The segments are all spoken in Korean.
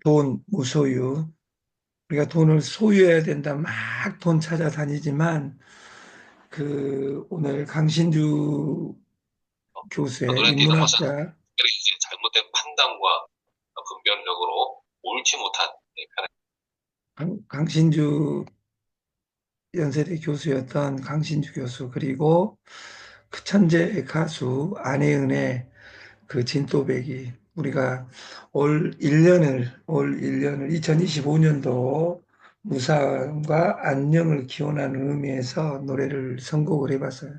돈 무소유. 우리가 돈을 소유해야 된다. 막 돈 찾아다니지만 오늘 강신주 교수의 눈에 띄는 것은 인문학자 이제 잘못된 판단과 분별력으로 옳지 못한 편에 강신주 연세대 교수였던 강신주 교수, 그리고 그 천재 가수 안혜은의 그 진또배기, 우리가 올 1년을 2025년도 무사과 안녕을 기원하는 의미에서 노래를 선곡을 해봤어요.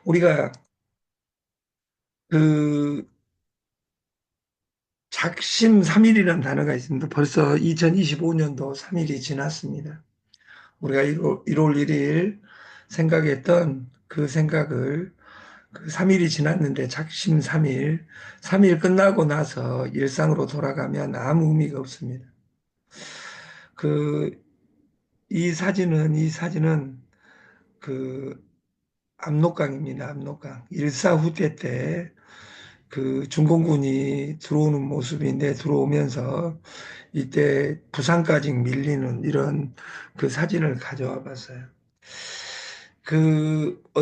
우리가 그 작심삼일이라는 단어가 있습니다. 벌써 2025년도 3일이 지났습니다. 우리가 1월 1일 생각했던 그 생각을, 그 3일이 지났는데 작심삼일, 3일 끝나고 나서 일상으로 돌아가면 아무 의미가 없습니다. 그, 이 사진은 그 압록강입니다. 압록강. 일사후퇴 때 그 중공군이 들어오는 모습인데, 들어오면서 이때 부산까지 밀리는 이런 그 사진을 가져와 봤어요.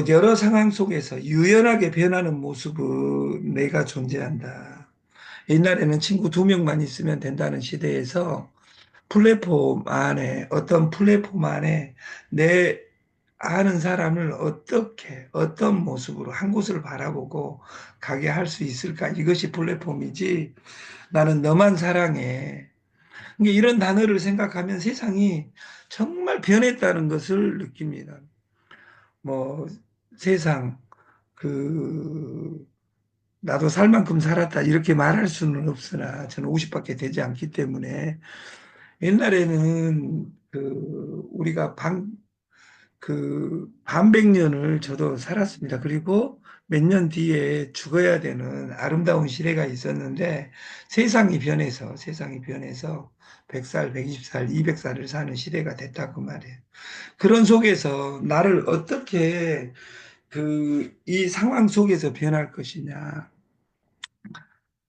여러 상황 속에서 유연하게 변하는 모습은 내가 존재한다. 옛날에는 친구 2명만 있으면 된다는 시대에서 어떤 플랫폼 안에 내 아는 사람을 어떻게, 어떤 모습으로 한 곳을 바라보고 가게 할 수 있을까? 이것이 플랫폼이지, 나는 너만 사랑해. 그러니까 이런 단어를 생각하면 세상이 정말 변했다는 것을 느낍니다. 뭐, 세상, 그, 나도 살 만큼 살았다, 이렇게 말할 수는 없으나, 저는 50밖에 되지 않기 때문에, 옛날에는 우리가 반백년을 저도 살았습니다. 그리고 몇 년 뒤에 죽어야 되는 아름다운 시대가 있었는데, 세상이 변해서 100살, 120살, 200살을 사는 시대가 됐다, 그 말이에요. 그런 속에서 나를 어떻게 이 상황 속에서 변할 것이냐.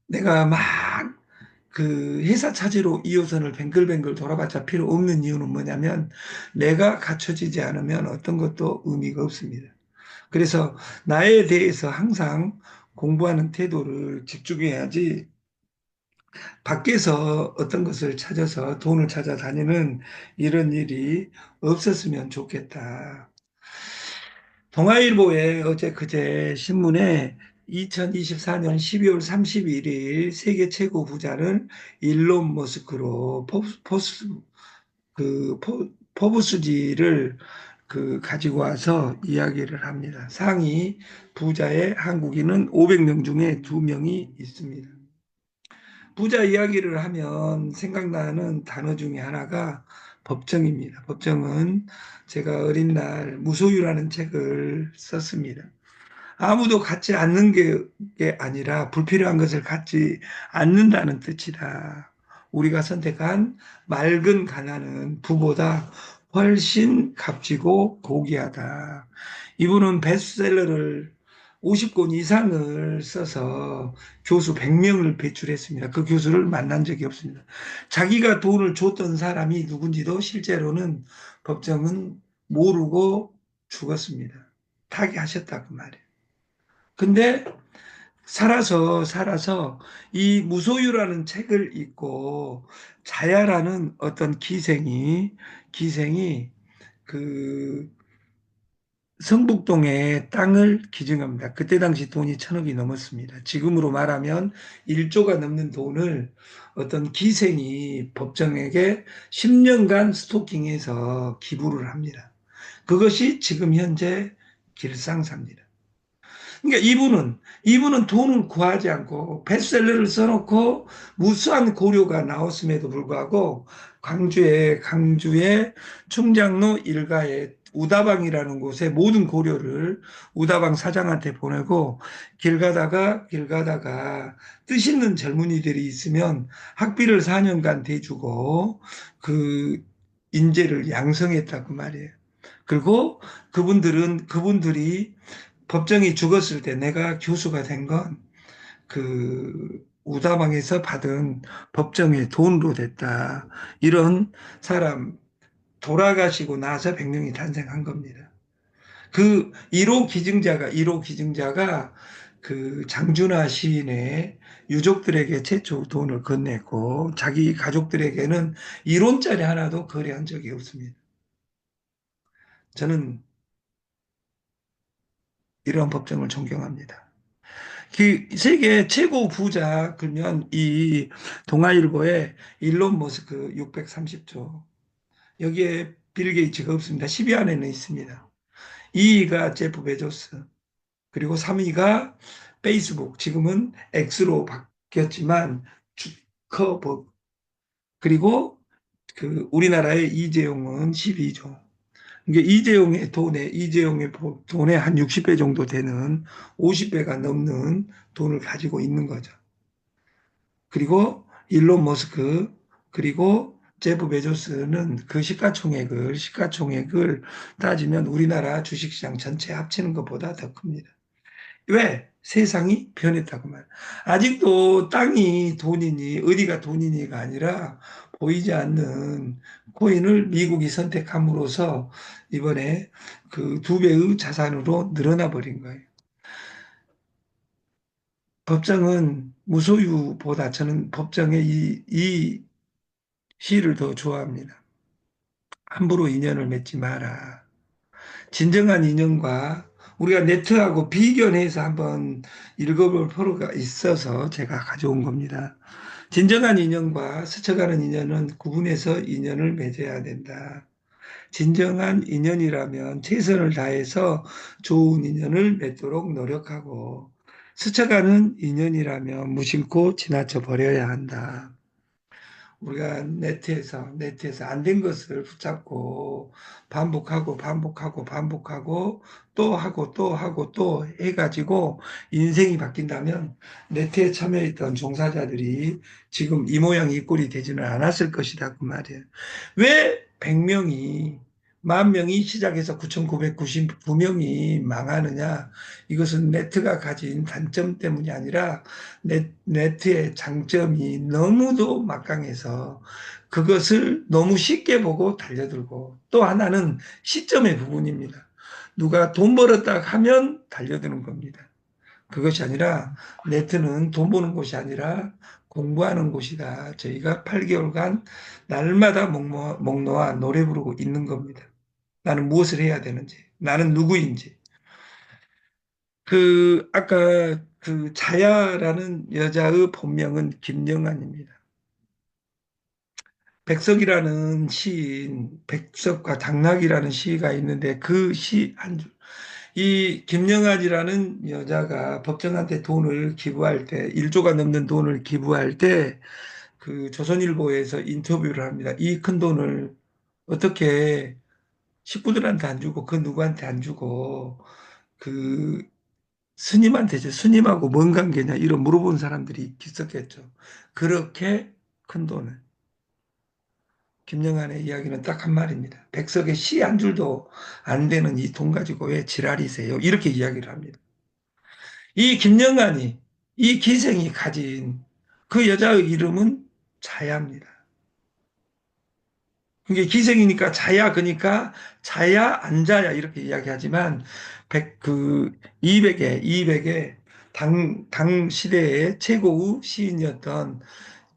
내가 막 회사 차지로 2호선을 뱅글뱅글 돌아봤자 필요 없는 이유는 뭐냐면, 내가 갖춰지지 않으면 어떤 것도 의미가 없습니다. 그래서 나에 대해서 항상 공부하는 태도를 집중해야지, 밖에서 어떤 것을 찾아서 돈을 찾아다니는 이런 일이 없었으면 좋겠다. 동아일보에 어제 그제 신문에 2024년 12월 31일 세계 최고 부자를 일론 머스크로 포브스지를 가지고 와서 이야기를 합니다. 상위 부자의 한국인은 500명 중에 2명이 있습니다. 부자 이야기를 하면 생각나는 단어 중에 하나가 법정입니다. 법정은 제가 어린 날 무소유라는 책을 썼습니다. 아무도 갖지 않는 게 아니라 불필요한 것을 갖지 않는다는 뜻이다. 우리가 선택한 맑은 가난은 부보다 훨씬 값지고 고귀하다. 이분은 베스트셀러를 50권 이상을 써서 교수 100명을 배출했습니다. 그 교수를 만난 적이 없습니다. 자기가 돈을 줬던 사람이 누군지도 실제로는 법정은 모르고 죽었습니다. 타계하셨다, 그 말이에요. 근데 살아서 이 무소유라는 책을 읽고 자야라는 어떤 기생이 그 성북동에 땅을 기증합니다. 그때 당시 돈이 1,000억이 넘었습니다. 지금으로 말하면 1조가 넘는 돈을 어떤 기생이 법정에게 10년간 스토킹해서 기부를 합니다. 그것이 지금 현재 길상사입니다. 그러니까 이분은 돈을 구하지 않고 베스트셀러를 써놓고 무수한 고료가 나왔음에도 불구하고, 강주의 충장로 일가의 우다방이라는 곳에 모든 고료를 우다방 사장한테 보내고, 길 가다가 뜻 있는 젊은이들이 있으면 학비를 4년간 대주고 그 인재를 양성했다고 말이에요. 그리고 그분들이 법정이 죽었을 때 내가 교수가 된 건 우다방에서 받은 법정의 돈으로 됐다. 이런 사람 돌아가시고 나서 백령이 탄생한 겁니다. 그 1호 기증자가 그 장준하 시인의 유족들에게 최초 돈을 건네고 자기 가족들에게는 1원짜리 하나도 거래한 적이 없습니다. 저는 이런 법정을 존경합니다. 그 세계 최고 부자 그러면 이 동아일보의 일론 머스크 630조 여기에 빌 게이츠가 없습니다. 10위 안에는 있습니다. 2위가 제프 베조스 그리고 3위가 페이스북 지금은 X로 바뀌었지만 주커버그 그리고 그 우리나라의 이재용은 12조. 이게 이재용의 돈의 한 60배 정도 되는 50배가 넘는 돈을 가지고 있는 거죠. 그리고 일론 머스크 그리고 제프 베조스는 그 시가총액을 따지면 우리나라 주식시장 전체 합치는 것보다 더 큽니다. 왜? 세상이 변했다고 말. 아직도 땅이 돈이니 어디가 돈이니가 아니라 보이지 않는 코인을 미국이 선택함으로써 이번에 그 2배의 자산으로 늘어나 버린 거예요. 법정은 무소유보다 저는 법정의 이 시를 더 좋아합니다. 함부로 인연을 맺지 마라. 진정한 인연과 우리가 네트하고 비견해서 한번 읽어볼 필요가 있어서 제가 가져온 겁니다. 진정한 인연과 스쳐가는 인연은 구분해서 인연을 맺어야 된다. 진정한 인연이라면 최선을 다해서 좋은 인연을 맺도록 노력하고 스쳐가는 인연이라면 무심코 지나쳐 버려야 한다. 우리가 네트에서 안 된 것을 붙잡고 반복하고 또 하고 또 하고 또 해가지고 인생이 바뀐다면 네트에 참여했던 종사자들이 지금 이 모양 이 꼴이 되지는 않았을 것이다 그 말이에요. 왜 100명이 10,000명이 시작해서 9,999명이 망하느냐? 이것은 네트가 가진 단점 때문이 아니라 네트의 장점이 너무도 막강해서 그것을 너무 쉽게 보고 달려들고 또 하나는 시점의 부분입니다. 누가 돈 벌었다 하면 달려드는 겁니다. 그것이 아니라 네트는 돈 버는 곳이 아니라 공부하는 곳이다. 저희가 8개월간 날마다 목 놓아 노래 부르고 있는 겁니다. 나는 무엇을 해야 되는지, 나는 누구인지. 아까 그 자야라는 여자의 본명은 김영란입니다. 백석이라는 시인, 백석과 당나귀라는 시가 있는데 그 시 한 줄. 이 김영란이라는 여자가 법정한테 돈을 기부할 때, 1조가 넘는 돈을 기부할 때, 그 조선일보에서 인터뷰를 합니다. 이 큰 돈을 어떻게 식구들한테 안 주고, 그 누구한테 안 주고, 그 스님한테 죠 스님하고 뭔 관계냐 이런 물어본 사람들이 있었겠죠. 그렇게 큰 돈을. 김영한의 이야기는 딱 한 말입니다. 백석의 시 한 줄도 안 되는 이 돈 가지고 왜 지랄이세요? 이렇게 이야기를 합니다. 이 김영한이 이 기생이 가진 그 여자의 이름은 자야입니다. 이게 기생이니까 자야 그러니까 자야 안 자야 이렇게 이야기하지만 200의 당 시대의 최고의 시인이었던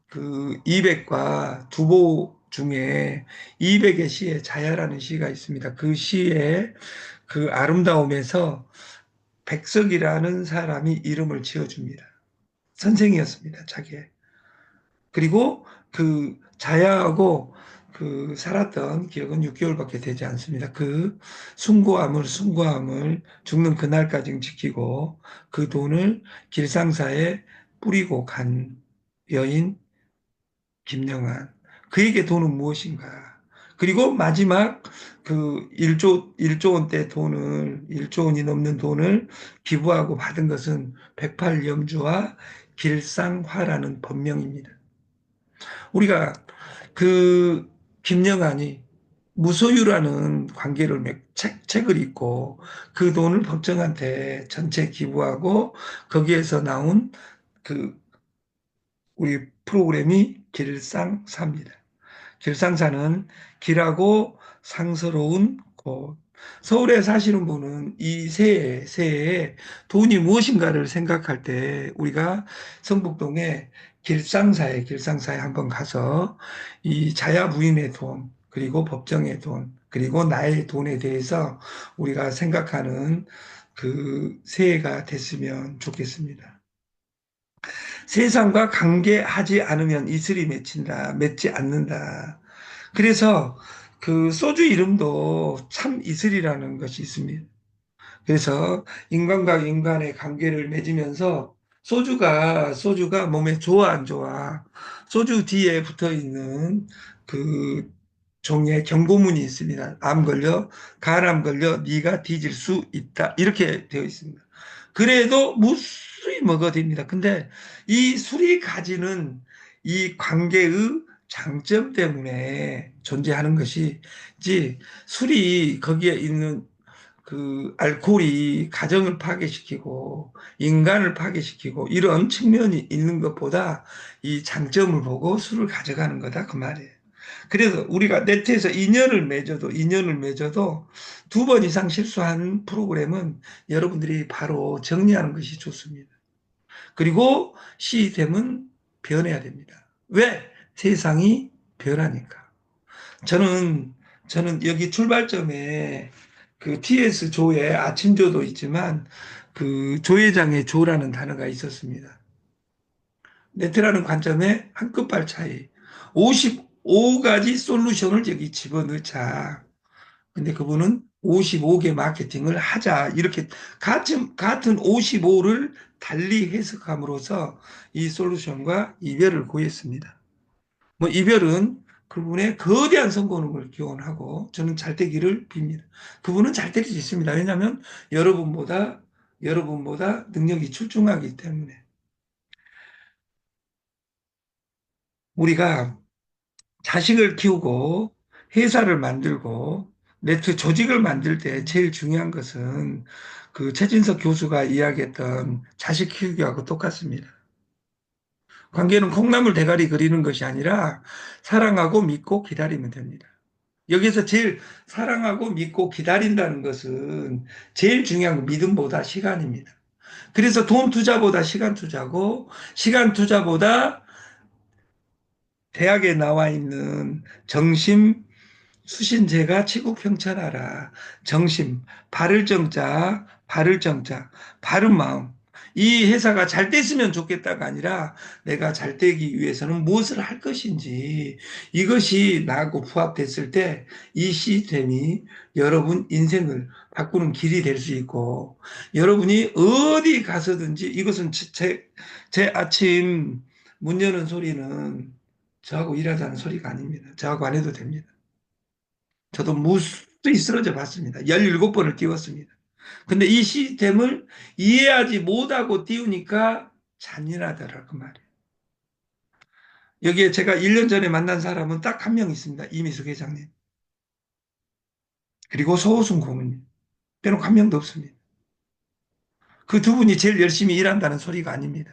그 이백과 두보 중에 이백의 시에 자야라는 시가 있습니다. 그 시의 그 아름다움에서 백석이라는 사람이 이름을 지어줍니다. 선생이었습니다. 자기의. 그리고 그 자야하고 그 살았던 기억은 6개월밖에 되지 않습니다. 그 숭고함을 죽는 그날까지 지키고 그 돈을 길상사에 뿌리고 간 여인 김영한. 그에게 돈은 무엇인가? 그리고 마지막 그 1조 원대 돈을, 1조 원이 넘는 돈을 기부하고 받은 것은 108염주와 길상화라는 법명입니다. 우리가 그 김영한이 무소유라는 관계를 책을 읽고 그 돈을 법정한테 전체 기부하고 거기에서 나온 그 우리 프로그램이 길상사입니다. 길상사는 길하고 상스러운 곳. 서울에 사시는 분은 이 새해에 돈이 무엇인가를 생각할 때 우리가 성북동에 길상사에 한번 가서 이 자야부인의 돈, 그리고 법정의 돈, 그리고 나의 돈에 대해서 우리가 생각하는 그 새해가 됐으면 좋겠습니다. 세상과 관계하지 않으면 이슬이 맺힌다, 맺지 않는다. 그래서 그 소주 이름도 참 이슬이라는 것이 있습니다. 그래서 인간과 인간의 관계를 맺으면서 소주가 몸에 좋아 안 좋아? 소주 뒤에 붙어 있는 그 종이에 경고문이 있습니다. 암 걸려, 간암 걸려, 네가 뒤질 수 있다. 이렇게 되어 있습니다. 그래도 무수히 먹어도 됩니다. 근데 이 술이 가지는 이 관계의 장점 때문에 존재하는 것이지 술이 거기에 있는 그 알코올이 가정을 파괴시키고 인간을 파괴시키고 이런 측면이 있는 것보다 이 장점을 보고 술을 가져가는 거다 그 말이에요. 그래서 우리가 네트에서 인연을 맺어도 2번 이상 실수한 프로그램은 여러분들이 바로 정리하는 것이 좋습니다. 그리고 시스템은 변해야 됩니다. 왜? 세상이 변하니까. 저는 여기 출발점에 그 TS 조에 아침조도 있지만 그 조회장의 조라는 단어가 있었습니다. 네트라는 관점에 한 끗발 차이. 55가지 솔루션을 여기 집어넣자. 근데 그분은 55개 마케팅을 하자. 이렇게 같은 55를 달리 해석함으로써 이 솔루션과 이별을 구했습니다. 뭐 이별은 그분의 거대한 성공을 기원하고 저는 잘 되기를 빕니다. 그분은 잘 될 수 있습니다. 왜냐하면 여러분보다 능력이 출중하기 때문에 우리가 자식을 키우고 회사를 만들고 네트 조직을 만들 때 제일 중요한 것은 그 최진석 교수가 이야기했던 자식 키우기하고 똑같습니다. 관계는 콩나물 대가리 그리는 것이 아니라 사랑하고 믿고 기다리면 됩니다. 여기서 제일 사랑하고 믿고 기다린다는 것은 제일 중요한 건 믿음보다 시간입니다. 그래서 돈 투자보다 시간 투자고 시간 투자보다 대학에 나와 있는 정심 수신제가 치국평천하라. 정심, 바를 정자, 바른 마음. 이 회사가 잘 됐으면 좋겠다가 아니라 내가 잘 되기 위해서는 무엇을 할 것인지 이것이 나하고 부합됐을 때 이 시스템이 여러분 인생을 바꾸는 길이 될 수 있고 여러분이 어디 가서든지 이것은 제 아침 문 여는 소리는 저하고 일하자는 소리가 아닙니다. 저하고 안 해도 됩니다. 저도 무수히 쓰러져 봤습니다. 17번을 띄웠습니다. 근데 이 시스템을 이해하지 못하고 띄우니까 잔인하더라, 그 말이에요. 여기에 제가 1년 전에 만난 사람은 딱 한 명 있습니다. 이미숙 회장님. 그리고 소호순 고문님. 빼놓고 한 명도 없습니다. 그 두 분이 제일 열심히 일한다는 소리가 아닙니다.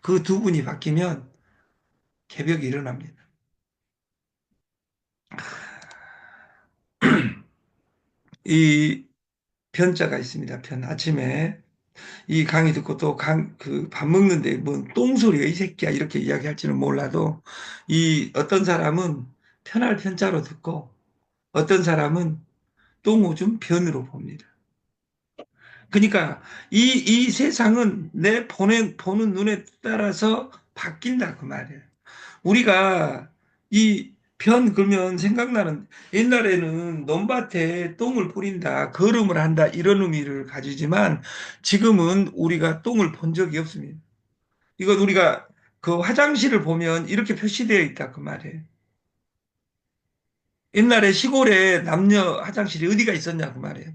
그 두 분이 바뀌면 개벽이 일어납니다. 이 편자가 있습니다. 편. 아침에 이 강의 듣고 또 밥 먹는데 뭔 똥소리야, 이 새끼야. 이렇게 이야기할지는 몰라도 이 어떤 사람은 편할 편자로 듣고 어떤 사람은 똥오줌 변으로 봅니다. 그러니까 이 세상은 내 보는 눈에 따라서 바뀐다. 그 말이에요. 우리가 이 편 그러면 생각나는 옛날에는 논밭에 똥을 뿌린다, 거름을 한다 이런 의미를 가지지만 지금은 우리가 똥을 본 적이 없습니다. 이건 우리가 그 화장실을 보면 이렇게 표시되어 있다 그 말이에요. 옛날에 시골에 남녀 화장실이 어디가 있었냐 그 말이에요.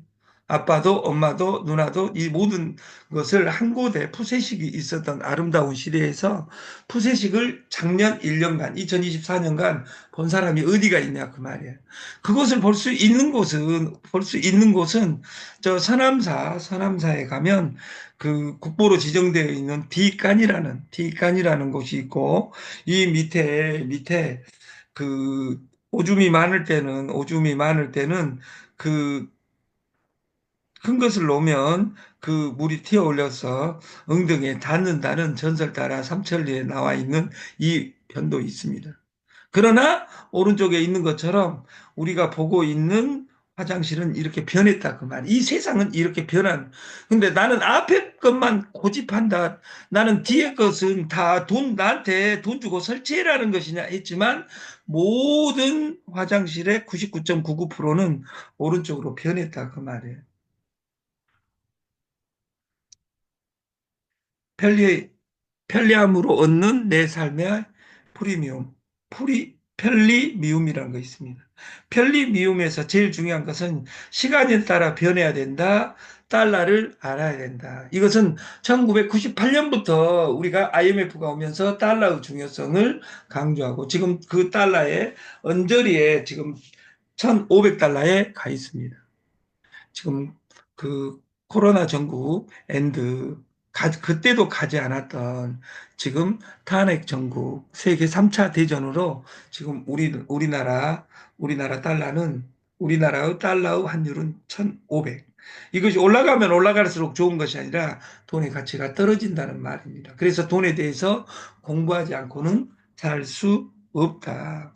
아빠도 엄마도 누나도 이 모든 것을 한 곳에 푸세식이 있었던 아름다운 시대에서 푸세식을 작년 1년간, 2024년간 본 사람이 어디가 있냐 그 말이에요. 그것을 볼 수 있는 곳은 저 서남사에 가면 그 국보로 지정되어 있는 디간이라는 곳이 있고 이 밑에 그 오줌이 많을 때는 그 큰 것을 놓으면 그 물이 튀어 올려서 엉덩이에 닿는다는 전설 따라 삼천리에 나와 있는 이 편도 있습니다. 그러나 오른쪽에 있는 것처럼 우리가 보고 있는 화장실은 이렇게 변했다 그 말. 이 세상은 이렇게 변한. 근데 나는 앞에 것만 고집한다. 나는 뒤에 것은 다 나한테 돈 주고 설치해라는 것이냐 했지만 모든 화장실의 99.99%는 오른쪽으로 변했다 그 말이에요. 편리, 편리함으로 얻는 내 삶의 프리미움, 편리미움이라는 거 있습니다. 편리미움에서 제일 중요한 것은 시간에 따라 변해야 된다. 달러를 알아야 된다. 이것은 1998년부터 우리가 IMF가 오면서 달러의 중요성을 강조하고 지금 그 달러의 언저리에 지금 1,500달러에 가 있습니다. 지금 그 코로나 전국 그때도 가지 않았던 지금 탄핵 전국 세계 3차 대전으로 지금 우리나라 달러는 우리나라의 달러의 환율은 1,500. 이것이 올라가면 올라갈수록 좋은 것이 아니라 돈의 가치가 떨어진다는 말입니다. 그래서 돈에 대해서 공부하지 않고는 살 수 없다.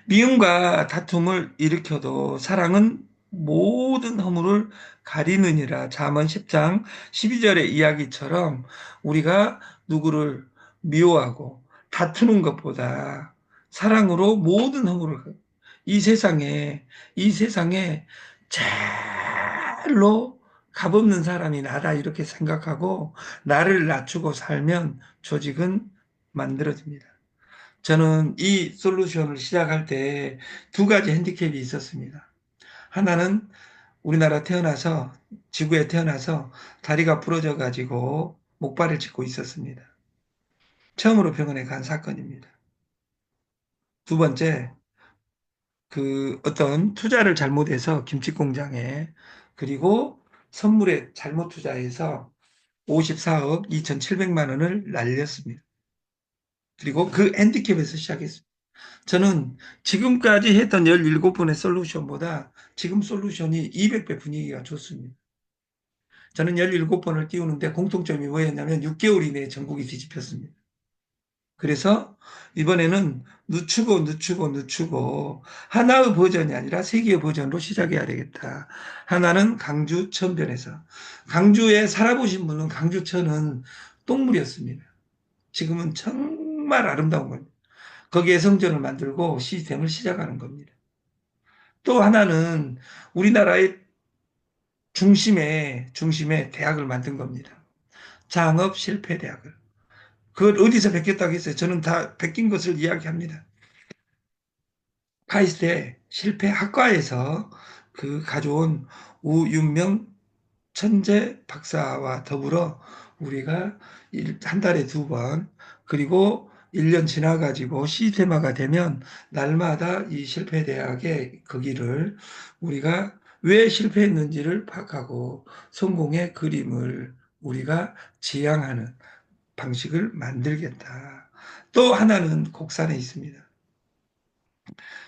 미움과 다툼을 일으켜도 사랑은 모든 허물을 가리느니라. 잠언 10장 12절의 이야기처럼 우리가 누구를 미워하고 다투는 것보다 사랑으로 모든 허물을 이 세상에 제일로 값없는 사람이 나다 이렇게 생각하고 나를 낮추고 살면 조직은 만들어집니다. 저는 이 솔루션을 시작할 때 두 가지 핸디캡이 있었습니다. 하나는 지구에 태어나서 다리가 부러져 가지고 목발을 짚고 있었습니다. 처음으로 병원에 간 사건입니다. 두 번째, 그 어떤 투자를 잘못해서 김치 공장에 그리고 선물에 잘못 투자해서 54억 2,700만 원을 날렸습니다. 그리고 그 핸디캡에서 시작했습니다. 저는 지금까지 했던 17번의 솔루션보다 지금 솔루션이 200배 분위기가 좋습니다. 저는 17번을 띄우는데 공통점이 뭐였냐면 6개월 이내에 전국이 뒤집혔습니다. 그래서 이번에는 늦추고 하나의 버전이 아니라 세 개의 버전으로 시작해야 되겠다. 하나는 강주 천변에서 강주에 살아보신 분은 강주천은 똥물이었습니다. 지금은 정말 아름다운 겁니다. 거기에 성전을 만들고 시스템을 시작하는 겁니다. 또 하나는 우리나라의 중심에 대학을 만든 겁니다. 장업 실패 대학을. 그걸 어디서 베꼈다고 했어요? 저는 다 베낀 것을 이야기합니다. 카이스트의 실패 학과에서 그 가져온 우윤명 천재 박사와 더불어 우리가 한 달에 두 번, 그리고 1년 지나가지고 시스템화가 되면 날마다 이 실패대학의 거기를 우리가 왜 실패했는지를 파악하고 성공의 그림을 우리가 지향하는 방식을 만들겠다. 또 하나는 곡산에 있습니다.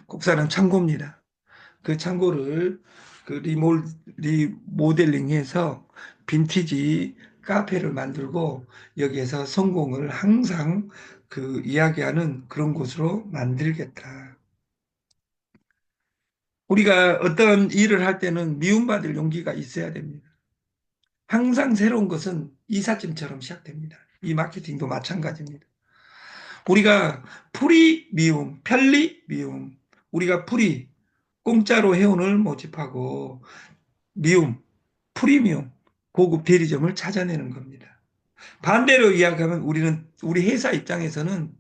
곡산은 창고입니다. 그 창고를 리모델링해서 빈티지 카페를 만들고 여기에서 성공을 항상 그 이야기하는 그런 곳으로 만들겠다. 우리가 어떤 일을 할 때는 미움받을 용기가 있어야 됩니다. 항상 새로운 것은 이삿짐처럼 시작됩니다. 이 마케팅도 마찬가지입니다. 우리가 편리 미움, 우리가 공짜로 회원을 모집하고 미움, 프리미엄, 고급 대리점을 찾아내는 겁니다. 반대로 이야기하면 우리 회사 입장에서는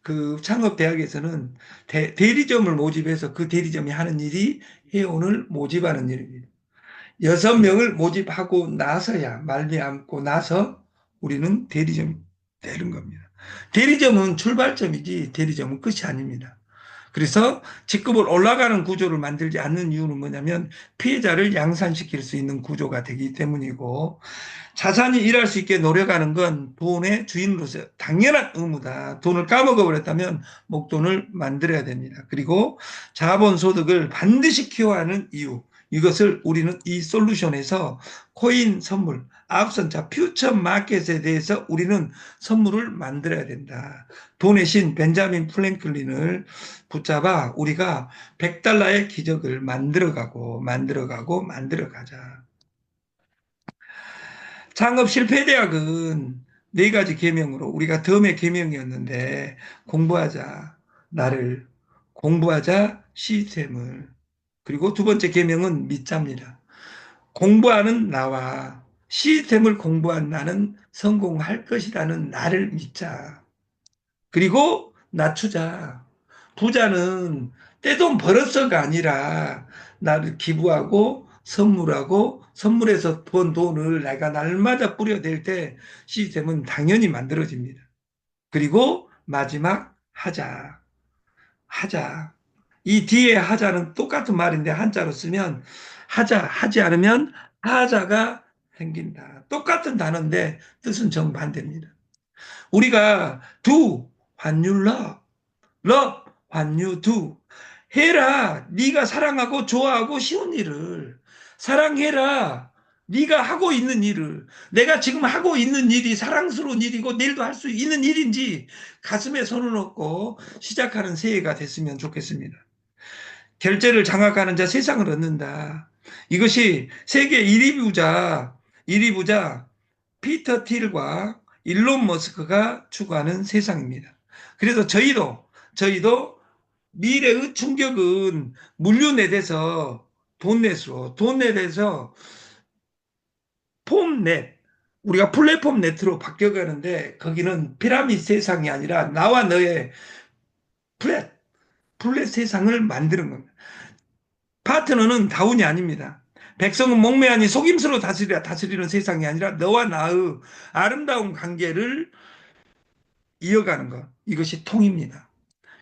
그 창업대학에서는 대리점을 모집해서 그 대리점이 하는 일이 회원을 모집하는 일입니다. 6명을 모집하고 나서야 말미암고 나서 우리는 대리점이 되는 겁니다. 대리점은 출발점이지 대리점은 끝이 아닙니다. 그래서 직급을 올라가는 구조를 만들지 않는 이유는 뭐냐면 피해자를 양산시킬 수 있는 구조가 되기 때문이고 자산이 일할 수 있게 노력하는 건 돈의 주인으로서 당연한 의무다. 돈을 까먹어 버렸다면 목돈을 만들어야 됩니다. 그리고 자본소득을 반드시 키워야 하는 이유. 이것을 우리는 이 솔루션에서 코인 선물, 앞선자 퓨처 마켓에 대해서 우리는 선물을 만들어야 된다. 돈의 신 벤자민 플랭클린을 붙잡아 우리가 100달러의 기적을 만들어 가자. 창업 실패 대학은 네 가지 계명으로 우리가 덤의 계명이었는데 공부하자 나를 공부하자 시스템을 그리고 두 번째 계명은 믿자입니다. 공부하는 나와 시스템을 공부한 나는 성공할 것이라는 나를 믿자. 그리고 낮추자. 부자는 떼돈 벌어서가 아니라 나를 기부하고 선물하고 선물해서 번 돈을 내가 날마다 뿌려댈 때 시스템은 당연히 만들어집니다. 그리고 마지막 하자. 하자. 이 뒤에 하자는 똑같은 말인데 한자로 쓰면 하자, 하지 않으면 하자가 생긴다. 똑같은 단어인데 뜻은 정반대입니다. 우리가 do, 환율 love, love, 환유 do. 해라. 네가 사랑하고 좋아하고 쉬운 일을. 사랑해라. 네가 하고 있는 일을. 내가 지금 하고 있는 일이 사랑스러운 일이고 내일도 할 수 있는 일인지 가슴에 손을 얹고 시작하는 새해가 됐으면 좋겠습니다. 결제를 장악하는 자 세상을 얻는다. 이것이 세계 1위 부자 피터 틸과 일론 머스크가 추구하는 세상입니다. 그래서 저희도 미래의 충격은 물류넷에서 돈넷에서 폼넷, 우리가 플랫폼 네트로 바뀌어가는데 거기는 피라미드 세상이 아니라 나와 너의 플랫, 플랫 세상을 만드는 겁니다. 파트너는 다운이 아닙니다. 백성은 목매하니 속임수로 다스리는 세상이 아니라 너와 나의 아름다운 관계를 이어가는 것. 이것이 통입니다.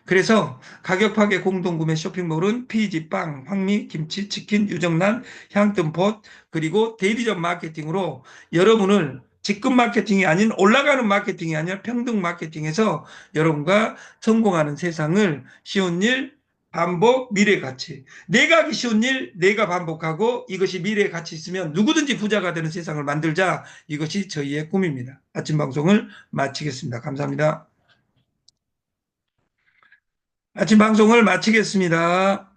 그래서 가격 파괴 공동구매 쇼핑몰은 피지, 빵, 황미, 김치, 치킨, 유정란, 향뜸폿 그리고 대리점 마케팅으로 여러분을 직급 마케팅이 아닌 올라가는 마케팅이 아니라 평등 마케팅에서 여러분과 성공하는 세상을 쉬운 일, 반복, 미래 가치. 내가 하기 쉬운 일, 내가 반복하고 이것이 미래의 가치 있으면 누구든지 부자가 되는 세상을 만들자. 이것이 저희의 꿈입니다. 아침 방송을 마치겠습니다. 감사합니다. 아침 방송을 마치겠습니다.